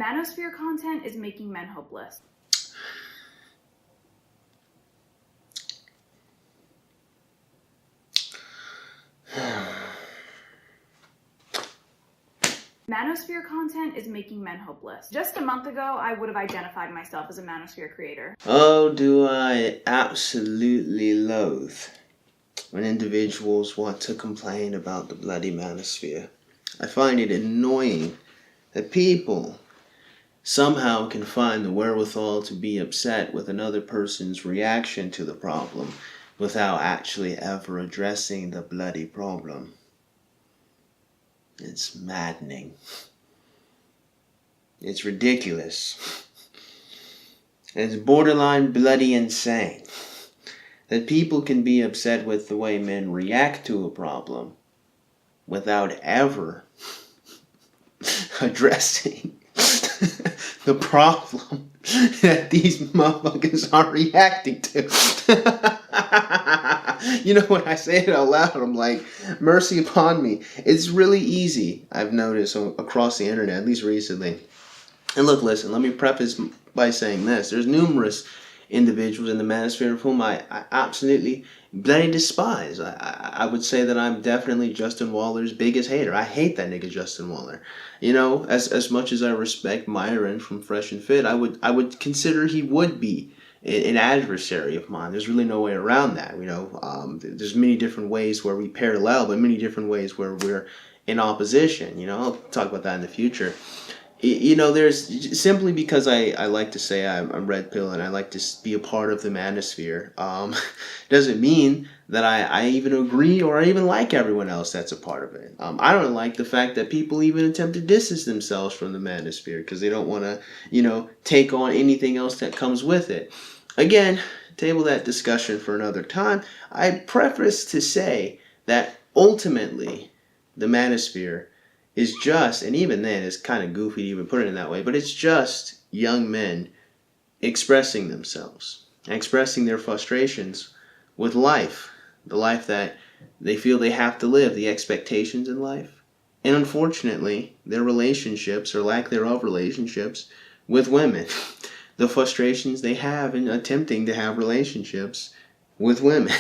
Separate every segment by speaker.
Speaker 1: Manosphere content is making men hopeless. Manosphere content is making men hopeless. Just a month ago, I would have identified myself as a Manosphere creator.
Speaker 2: Oh, do I absolutely loathe when individuals want to complain about the bloody manosphere. I find it annoying that people somehow can find the wherewithal to be upset with another person's reaction to the problem without actually ever addressing the bloody problem. It's maddening. It's ridiculous. It's borderline bloody insane that people can be upset with the way men react to a problem without ever addressing the problem that these motherfuckers are reacting to. You know, when I say it out loud, I'm like, mercy upon me. It's really easy, I've noticed across the internet, at least recently. And look, listen, let me preface by saying this. There's numerous individuals in the manosphere of whom I absolutely bloody despise. I would say that I'm definitely Justin Waller's biggest hater. I hate that nigga Justin Waller. You know, as much as I respect Myron from Fresh and Fit, I would consider he would be an adversary of mine. There's really no way around that. You know, there's many different ways where we parallel, but many different ways where we're in opposition. You know, I'll talk about that in the future. You know, there's simply because I like to say I'm red pill and I like to be a part of the manosphere, doesn't mean that I even agree or I even like everyone else that's a part of it. I don't like the fact that people even attempt to distance themselves from the manosphere because they don't want to, you know, take on anything else that comes with it. Again, table that discussion for another time. I preface to say that ultimately the manosphere is just, and even then it's kind of goofy to even put it in that way, but it's just young men expressing themselves, expressing their frustrations with life, the life that they feel they have to live, the expectations in life, and unfortunately, their relationships or lack thereof relationships with women, the frustrations they have in attempting to have relationships with women.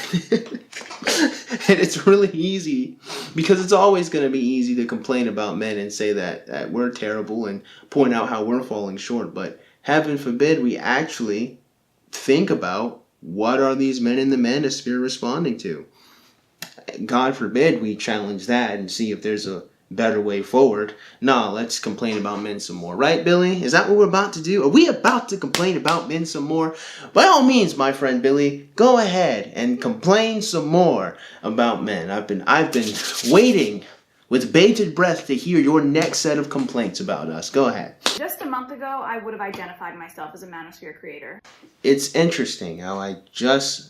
Speaker 2: And it's really easy because it's always going to be easy to complain about men and say that we're terrible and point out how we're falling short. But heaven forbid we actually think about what are these men in the manosphere responding to. God forbid we challenge that and see if there's a better way forward. No, let's complain about men some more. Right, Billy? Is that what we're about to do? Are we about to complain about men some more? By all means, my friend Billy, go ahead and complain some more about men. I've been waiting with bated breath to hear your next set of complaints about us. Go ahead.
Speaker 1: Just a month ago, I would have identified myself as a Manosphere creator.
Speaker 2: It's interesting how I just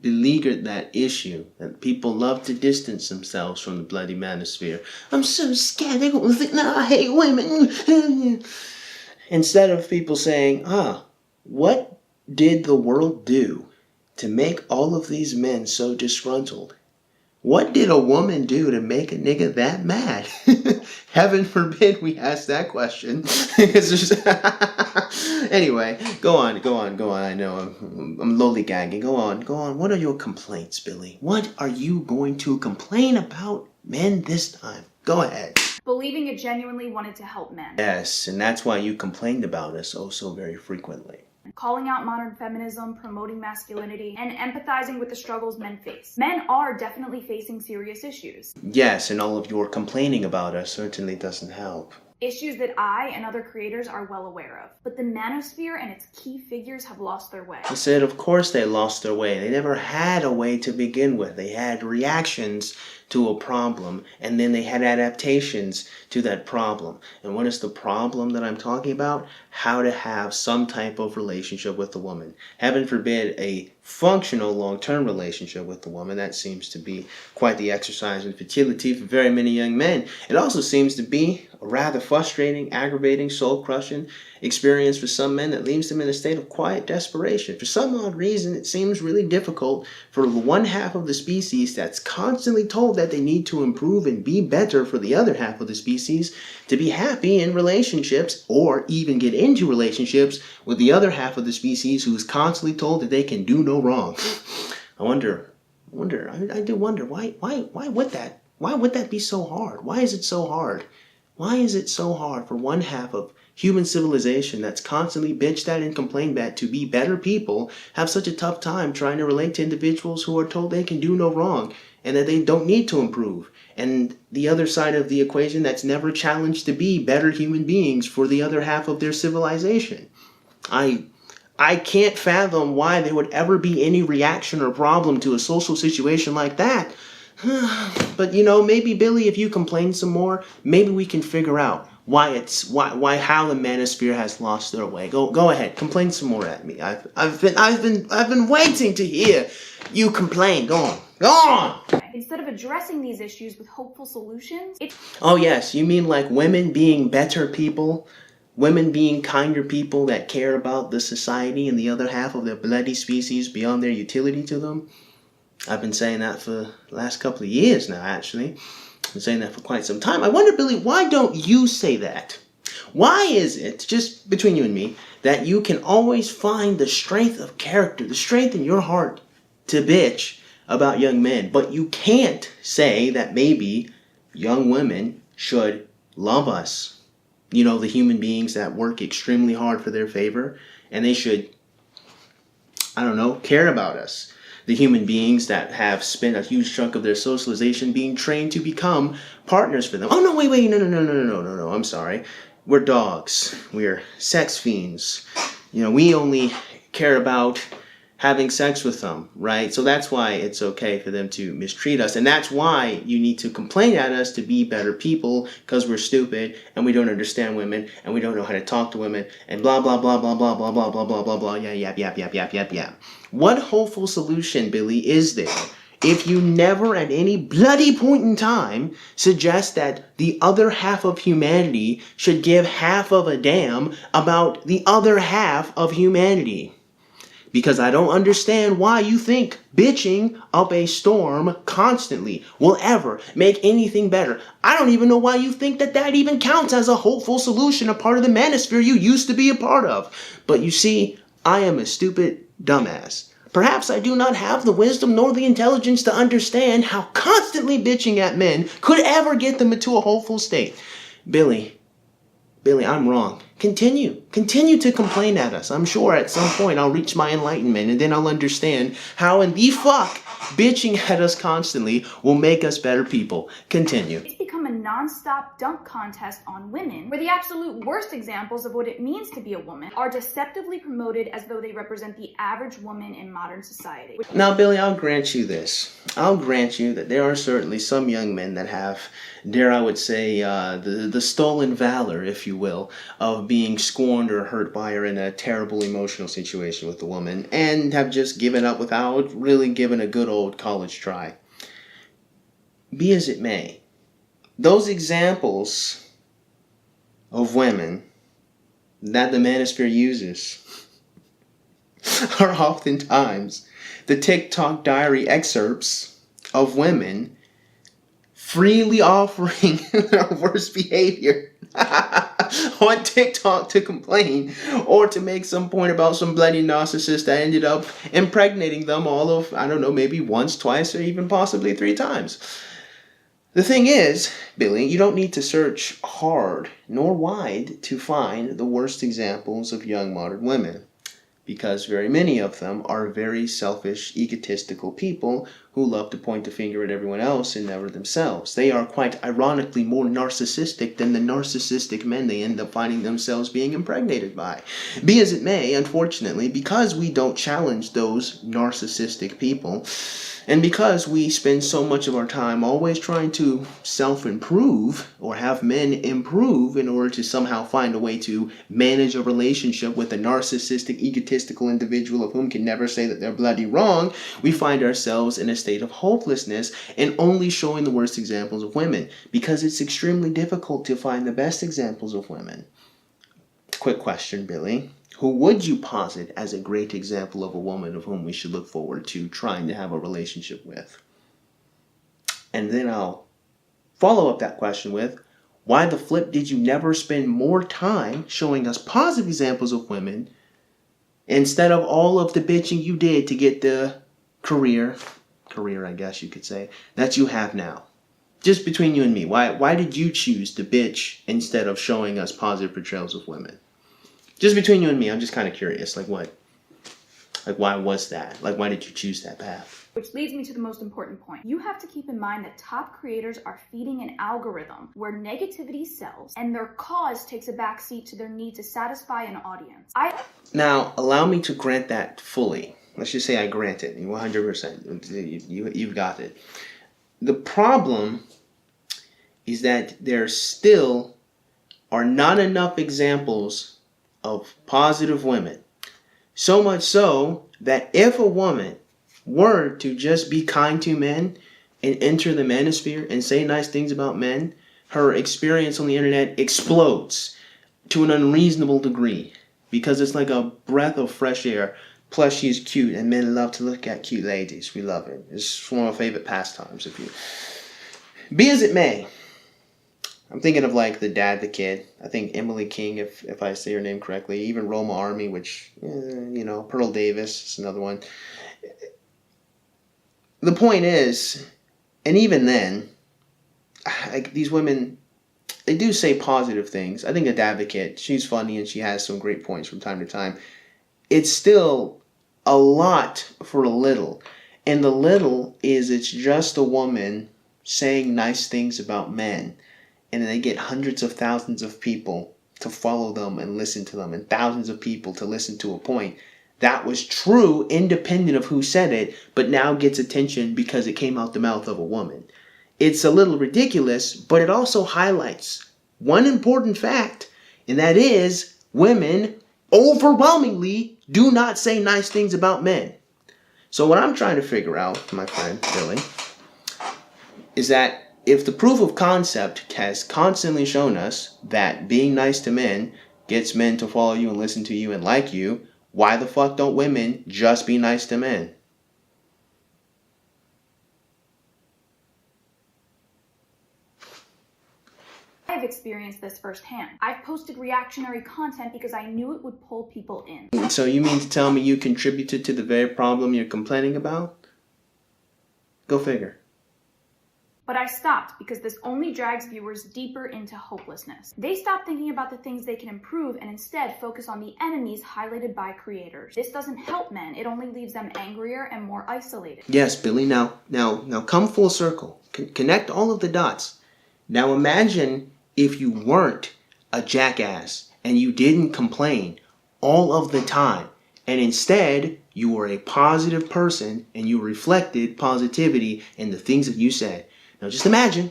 Speaker 2: beleaguered that issue that people love to distance themselves from the bloody manosphere. I'm so scared they're going to think that I hate women. Instead of people saying, what did the world do to make all of these men so disgruntled? What did a woman do to make a nigga that mad? Heaven forbid we ask that question. Anyway, go on. I know I'm lollygagging. Go on. What are your complaints, Billy? What are you going to complain about men this time? Go ahead.
Speaker 1: Believing it genuinely wanted to help men.
Speaker 2: Yes, and that's why you complained about us oh so very frequently.
Speaker 1: Calling out modern feminism, promoting masculinity, and empathizing with the struggles men face. Men are definitely facing serious issues.
Speaker 2: Yes, and all of your complaining about us certainly doesn't help.
Speaker 1: Issues that I and other creators are well aware of. But the manosphere and its key figures have lost their way.
Speaker 2: I said, of course they lost their way. They never had a way to begin with. They had reactions to a problem, and then they had adaptations to that problem. And what is the problem that I'm talking about? How to have some type of relationship with a woman. Heaven forbid a functional long-term relationship with a woman. That seems to be quite the exercise in fertility for very many young men. It also seems to be a rather frustrating, aggravating, soul-crushing experience for some men that leaves them in a state of quiet desperation. For some odd reason, it seems really difficult for one half of the species that's constantly told that they need to improve and be better for the other half of the species to be happy in relationships, or even get into relationships with the other half of the species who's constantly told that they can do no wrong. I do wonder why would that be so hard? Why is it so hard? Why is it so hard for one half of human civilization that's constantly bitched at and complained at to be better people have such a tough time trying to relate to individuals who are told they can do no wrong and that they don't need to improve? And the other side of the equation that's never challenged to be better human beings for the other half of their civilization. I can't fathom why there would ever be any reaction or problem to a social situation like that. But maybe Billie, if you complain some more, maybe we can figure out how the manosphere has lost their way. Go ahead, complain some more at me. I've been waiting to hear you complain. Go on.
Speaker 1: Instead of addressing these issues with hopeful solutions,
Speaker 2: Oh yes, you mean like women being better people? Women being kinder people that care about the society and the other half of their bloody species beyond their utility to them? I've been saying that for the last couple of years now, actually. I've been saying that for quite some time. I wonder, Billie, why don't you say that? Why is it, just between you and me, that you can always find the strength of character, the strength in your heart to bitch about young men, but you can't say that maybe young women should love us? The human beings that work extremely hard for their favor, and they should, care about us. The human beings that have spent a huge chunk of their socialization being trained to become partners for them. Oh, no, wait, no, I'm sorry. We're dogs. We're sex fiends. We only care about having sex with them, right? So that's why it's okay for them to mistreat us. And that's why you need to complain at us to be better people, because we're stupid and we don't understand women and we don't know how to talk to women and blah, blah, blah, blah, blah, blah, blah, blah, blah, blah, blah, yap. What hopeful solution, Billie, is there if you never at any bloody point in time suggest that the other half of humanity should give half of a damn about the other half of humanity? Because I don't understand why you think bitching up a storm constantly will ever make anything better. I don't even know why you think that even counts as a hopeful solution, a part of the manosphere you used to be a part of. But you see, I am a stupid dumbass. Perhaps I do not have the wisdom nor the intelligence to understand how constantly bitching at men could ever get them into a hopeful state. Billie, I'm wrong. Continue to complain at us. I'm sure at some point I'll reach my enlightenment and then I'll understand how in the fuck bitching at us constantly will make us better people. Continue.
Speaker 1: It's become a non-stop dunk contest on women, where the absolute worst examples of what it means to be a woman are deceptively promoted as though they represent the average woman in modern society.
Speaker 2: Now, Billie, I'll grant you this. I'll grant you that there are certainly some young men that have, dare I would say, the stolen valor, if you will, of being scorned or hurt by her in a terrible emotional situation with a woman, and have just given up without really giving a good old college try. Be as it may, those examples of women that the manosphere uses are oftentimes the TikTok diary excerpts of women freely offering their worst behavior on TikTok to complain or to make some point about some bloody narcissist that ended up impregnating them all of, maybe once, twice, or even possibly 3 times. The thing is, Billie, you don't need to search hard nor wide to find the worst examples of young modern women, because very many of them are very selfish, egotistical people who love to point the finger at everyone else and never themselves. They are quite ironically more narcissistic than the narcissistic men they end up finding themselves being impregnated by. Be as it may, unfortunately, because we don't challenge those narcissistic people, and because we spend so much of our time always trying to self-improve or have men improve in order to somehow find a way to manage a relationship with a narcissistic, egotistical individual of whom can never say that they're bloody wrong, we find ourselves in a state of hopelessness and only showing the worst examples of women, because it's extremely difficult to find the best examples of women. Quick question, Billie. Who would you posit as a great example of a woman of whom we should look forward to trying to have a relationship with? And then I'll follow up that question with, why the flip did you never spend more time showing us positive examples of women instead of all of the bitching you did to get the career, I guess you could say, that you have now? Just between you and me, why did you choose to bitch instead of showing us positive portrayals of women? Just between you and me, I'm just kind of curious. Like what? Like why was that? Like why did you choose that path?
Speaker 1: Which leads me to the most important point. You have to keep in mind that top creators are feeding an algorithm where negativity sells and their cause takes a backseat to their need to satisfy an audience.
Speaker 2: Now, allow me to grant that fully. Let's just say I grant it 100%. You've got it. The problem is that there still are not enough examples of positive women. So much so that if a woman were to just be kind to men and enter the manosphere and say nice things about men, her experience on the internet explodes to an unreasonable degree because it's like a breath of fresh air. Plus, she's cute, and men love to look at cute ladies. We love it. It's one of my favorite pastimes. Be as it may, I'm thinking of like the Dad, the Kid. I think Emily King, if I say her name correctly. Even Roma Army, which, Pearl Davis is another one. The point is, and even then, like these women, they do say positive things. I think the Advocate, she's funny and she has some great points from time to time. It's still a lot for a little. And the little is it's just a woman saying nice things about men. And they get hundreds of thousands of people to follow them and listen to them. And thousands of people to listen to a point that was true independent of who said it, but now gets attention because it came out the mouth of a woman. It's a little ridiculous, but it also highlights one important fact, and that is women overwhelmingly do not say nice things about men. So what I'm trying to figure out, my friend Billie, is that if the proof of concept has constantly shown us that being nice to men gets men to follow you and listen to you and like you, why the fuck don't women just be nice to men?
Speaker 1: I've experienced this firsthand. I've posted reactionary content because I knew it would pull people in.
Speaker 2: So you mean to tell me you contributed to the very problem you're complaining about? Go figure.
Speaker 1: But I stopped because this only drags viewers deeper into hopelessness. They stop thinking about the things they can improve and instead focus on the enemies highlighted by creators. This doesn't help men, it only leaves them angrier and more isolated.
Speaker 2: Yes, Billie, now come full circle. Connect all of the dots. Now imagine if you weren't a jackass and you didn't complain all of the time, and instead you were a positive person and you reflected positivity in the things that you said. Now just imagine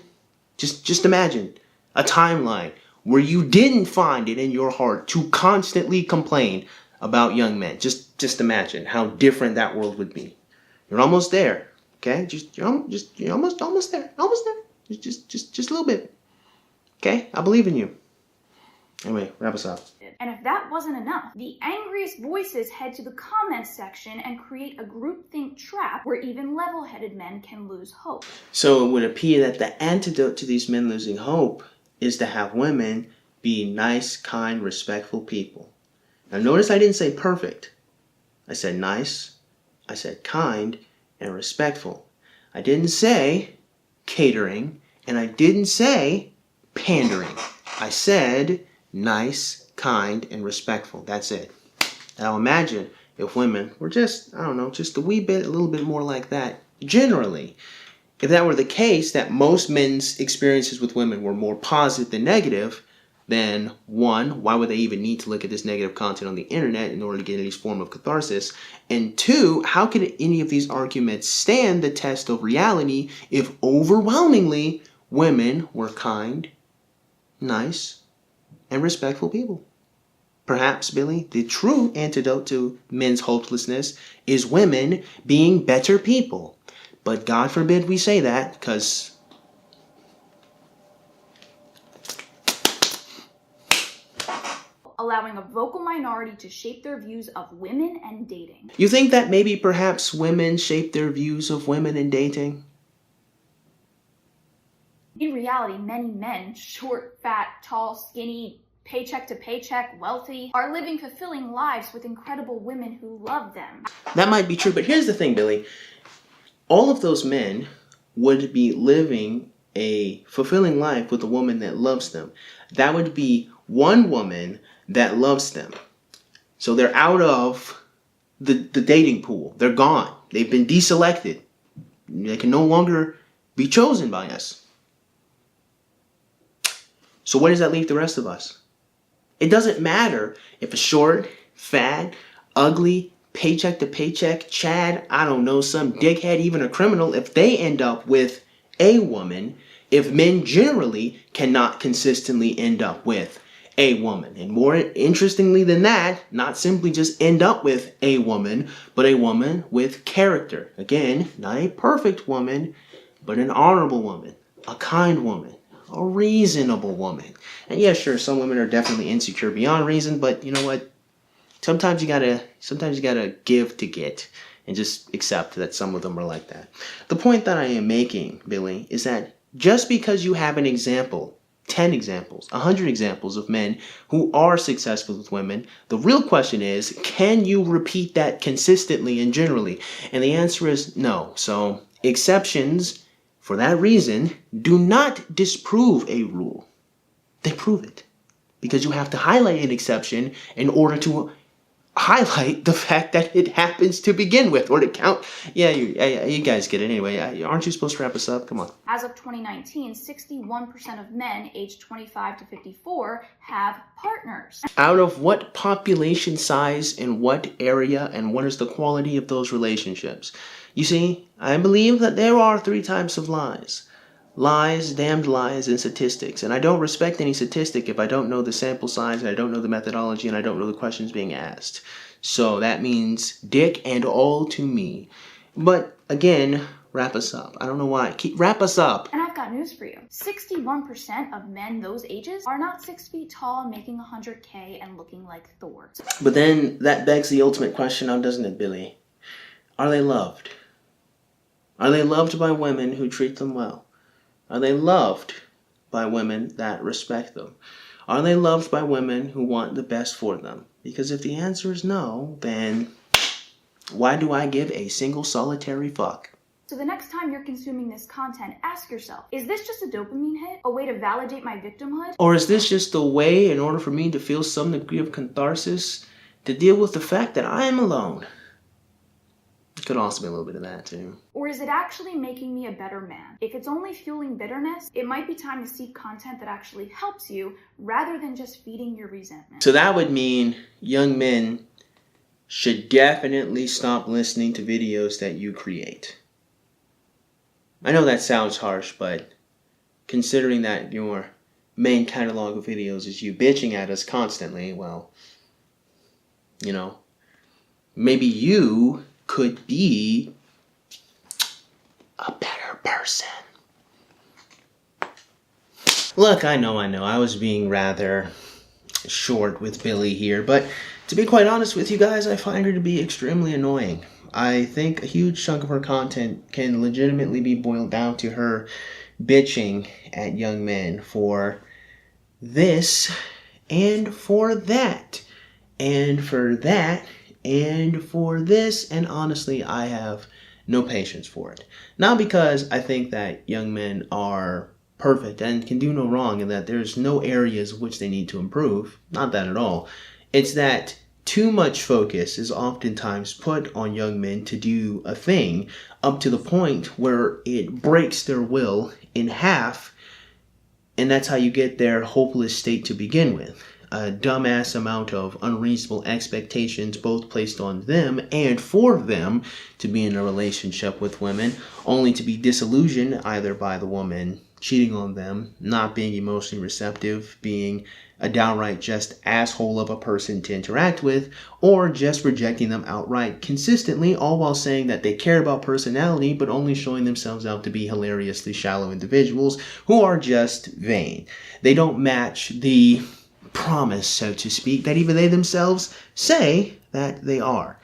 Speaker 2: a timeline where you didn't find it in your heart to constantly complain about young men. Just imagine how different that world would be. You're almost there, okay? You're almost there. Just a little bit. Okay? I believe in you. Anyway, wrap us up.
Speaker 1: And if that wasn't enough, the angriest voices head to the comments section and create a groupthink trap where even level-headed men can lose hope.
Speaker 2: So it would appear that the antidote to these men losing hope is to have women be nice, kind, respectful people. Now notice I didn't say perfect. I said nice, I said kind, and respectful. I didn't say catering, and I didn't say pandering. I said nice, kind, and respectful. That's it. Now imagine if women were just a little bit more like that. Generally, if that were the case, that most men's experiences with women were more positive than negative, then one, why would they even need to look at this negative content on the internet in order to get any form of catharsis? And two, how could any of these arguments stand the test of reality if overwhelmingly women were kind, nice, and respectful people? Perhaps, Billie, the true antidote to men's hopelessness is women being better people. But God forbid we say that, because
Speaker 1: allowing a vocal minority to shape their views of women and dating.
Speaker 2: You think that maybe perhaps women shape their views of women and dating?
Speaker 1: In reality, many men, short, fat, tall, skinny, paycheck to paycheck, wealthy, are living fulfilling lives with incredible women who love them.
Speaker 2: That might be true, but here's the thing, Billy. All of those men would be living a fulfilling life with a woman that loves them. That would be one woman that loves them. So they're out of the dating pool. They're gone. They've been deselected. They can no longer be chosen by us. So where does that leave the rest of us? It doesn't matter if a short, fat, ugly, paycheck to paycheck, Chad, I don't know, some dickhead, even a criminal, if they end up with a woman, if men generally cannot consistently end up with a woman. And more interestingly than that, not simply just end up with a woman, but a woman with character. Again, not a perfect woman, but an honorable woman, a kind woman, a reasonable woman. And yeah, sure, some women are definitely insecure beyond reason, but you know what? Sometimes you gotta give to get, and just accept that some of them are like that. The point that I am making, Billy, is that just because you have an example, 10 examples, 100 examples of men who are successful with women, the real question is, can you repeat that consistently and generally? And the answer is no. So exceptions, for that reason, do not disprove a rule. They prove it. Because you have to highlight an exception in order to highlight the fact that it happens to begin with, or to count. Yeah, you guys get it anyway. Aren't you supposed to wrap us up? Come on.
Speaker 1: As of 2019, 61% of men aged 25 to 54 have partners.
Speaker 2: Out of what population size, in what area, and what is the quality of those relationships? You see, I believe that there are 3 types of lies. Lies, damned lies, and statistics. And I don't respect any statistic if I don't know the sample size, and I don't know the methodology, and I don't know the questions being asked. So that means dick and all to me. But again, wrap us up. I don't know why. Wrap us up.
Speaker 1: And I've got news for you. 61% of men those ages are not 6 feet tall, making 100K, and looking like Thor.
Speaker 2: But then that begs the ultimate question now, doesn't it, Billy? Are they loved? Are they loved by women who treat them well? Are they loved by women that respect them? Are they loved by women who want the best for them? Because if the answer is no, then why do I give a single solitary fuck?
Speaker 1: So the next time you're consuming this content, ask yourself, is this just a dopamine hit? A way to validate my victimhood?
Speaker 2: Or is this just a way, in order for me to feel some degree of catharsis, to deal with the fact that I am alone? It could also be a little bit of that too.
Speaker 1: Or is it actually making me a better man? If it's only fueling bitterness, it might be time to seek content that actually helps you rather than just feeding your resentment.
Speaker 2: So that would mean young men should definitely stop listening to videos that you create. I know that sounds harsh, but considering that your main catalog of videos is you bitching at us constantly, well, you know, maybe you could be a better person. Look, I know, I was being rather short with Billie here, but to be quite honest with you guys, I find her to be extremely annoying. I think a huge chunk of her content can legitimately be boiled down to her bitching at young men for this, and for that, and for that, and for this, and honestly, I have no patience for it. Not because I think that young men are perfect and can do no wrong and that there's no areas which they need to improve. Not that at all. It's that too much focus is oftentimes put on young men to do a thing up to the point where it breaks their will in half, and that's how you get their hopeless state to begin with. A dumbass amount of unreasonable expectations both placed on them and for them to be in a relationship with women, only to be disillusioned either by the woman cheating on them, not being emotionally receptive, being a downright just asshole of a person to interact with, or just rejecting them outright consistently, all while saying that they care about personality but only showing themselves out to be hilariously shallow individuals who are just vain. They don't match the promise, so to speak, that even they themselves say that they are.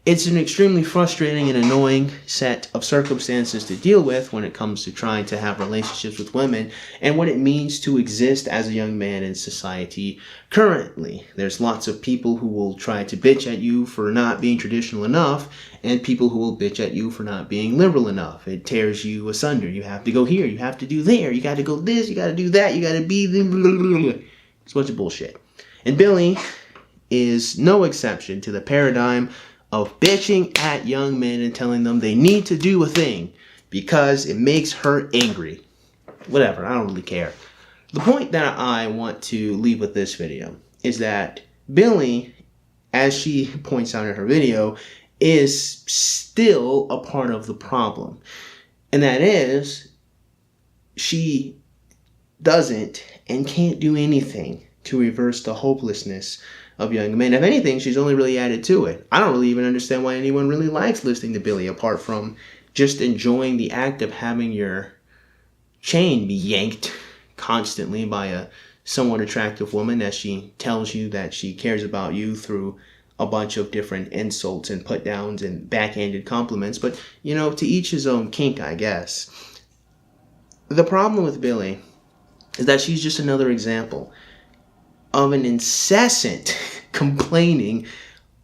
Speaker 2: It's an extremely frustrating and annoying set of circumstances to deal with when it comes to trying to have relationships with women and what it means to exist as a young man in society currently. There's lots of people who will try to bitch at you for not being traditional enough and people who will bitch at you for not being liberal enough. It tears you asunder. You have to go here, you have to do there, you got to go this, you got to do that, you got to be the... It's a bunch of bullshit. And Billie is no exception to the paradigm of bitching at young men and telling them they need to do a thing because it makes her angry. Whatever, I don't really care. The point that I want to leave with this video is that Billie, as she points out in her video, is still a part of the problem. And that is, she doesn't and can't do anything to reverse the hopelessness of young men. If anything, she's only really added to it. I don't really even understand why anyone really likes listening to Billie, apart from just enjoying the act of having your chain be yanked constantly by a somewhat attractive woman as she tells you that she cares about you through a bunch of different insults and put downs and backhanded compliments. But, you know, to each his own kink, I guess. The problem with Billie is that she's just another example of an incessant, complaining,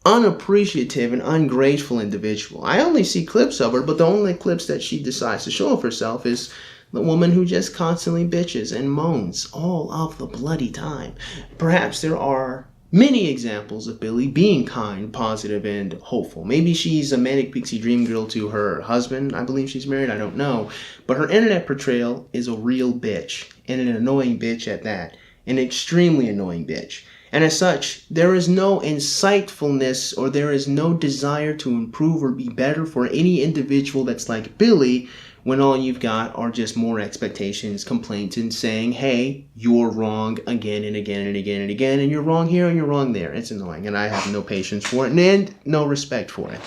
Speaker 2: unappreciative, and ungrateful individual. I only see clips of her, but the only clips that she decides to show of herself is the woman who just constantly bitches and moans all of the bloody time. Perhaps there are many examples of Billie being kind, positive, and hopeful. Maybe she's a manic pixie dream girl to her husband. I believe she's married. I don't know. But her internet portrayal is a real bitch, and an annoying bitch at that. An extremely annoying bitch. And as such, there is no insightfulness or there is no desire to improve or be better for any individual that's like Billie when all you've got are just more expectations, complaints, and saying, hey, you're wrong again and again and again and again, and you're wrong here and you're wrong there. It's annoying, and I have no patience for it and no respect for it.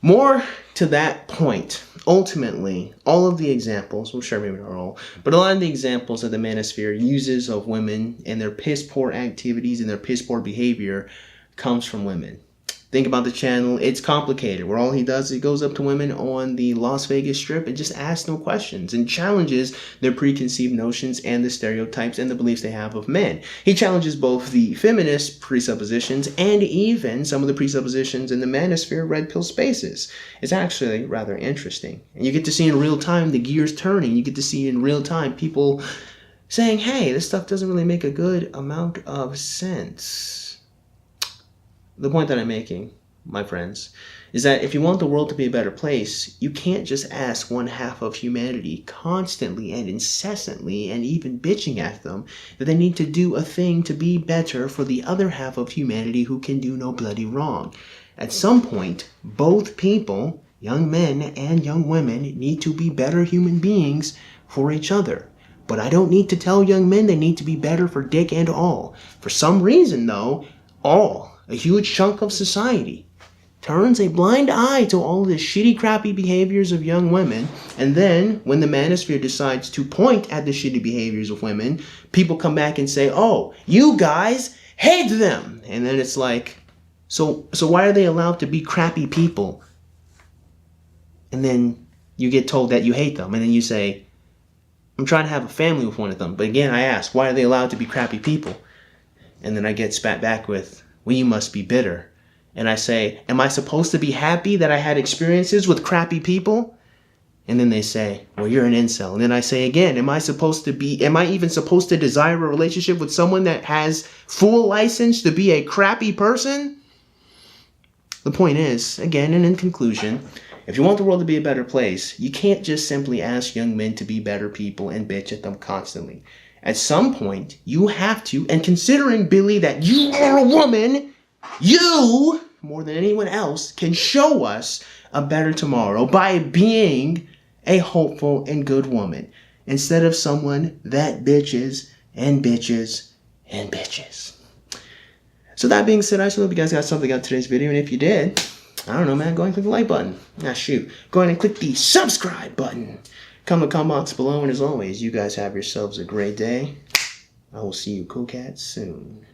Speaker 2: More to that point, ultimately, all of the examples, well, sure, maybe not all, but a lot of the examples that the manosphere uses of women and their piss-poor activities and their piss-poor behavior comes from women. Think about the channel It's Complicated, where all he does is he goes up to women on the Las Vegas Strip and just asks no questions and challenges their preconceived notions and the stereotypes and the beliefs they have of men. He challenges both the feminist presuppositions and even some of the presuppositions in the manosphere red pill spaces. It's actually rather interesting. And you get to see in real time the gears turning. You get to see in real time people saying, hey, this stuff doesn't really make a good amount of sense. The point that I'm making, my friends, is that if you want the world to be a better place, you can't just ask one half of humanity constantly and incessantly and even bitching at them that they need to do a thing to be better for the other half of humanity who can do no bloody wrong. At some point, both people, young men and young women, need to be better human beings for each other. But I don't need to tell young men they need to be better for dick and all. For some reason, though, a huge chunk of society turns a blind eye to all of the shitty, crappy behaviors of young women, and then when the manosphere decides to point at the shitty behaviors of women, people come back and say, oh, you guys hate them! And then it's like, so why are they allowed to be crappy people? And then you get told that you hate them, and then you say, I'm trying to have a family with one of them. But again, I ask, why are they allowed to be crappy people? And then I get spat back with, well, you must be bitter. And I say, am I supposed to be happy that I had experiences with crappy people? And then they say, well, you're an incel. And then I say again, am I even supposed to desire a relationship with someone that has full license to be a crappy person? The point is, again, and in conclusion, if you want the world to be a better place, you can't just simply ask young men to be better people and bitch at them constantly. At some point, you have to, and considering, Billie, that you are a woman, you, more than anyone else, can show us a better tomorrow by being a hopeful and good woman, instead of someone that bitches and bitches and bitches. So that being said, I just hope you guys got something out of today's video, and if you did, I don't know, man, go ahead and click the like button. Nah, shoot. Go ahead and click the subscribe button. Comment in the comment box below, and as always, you guys have yourselves a great day. I will see you cool cats soon.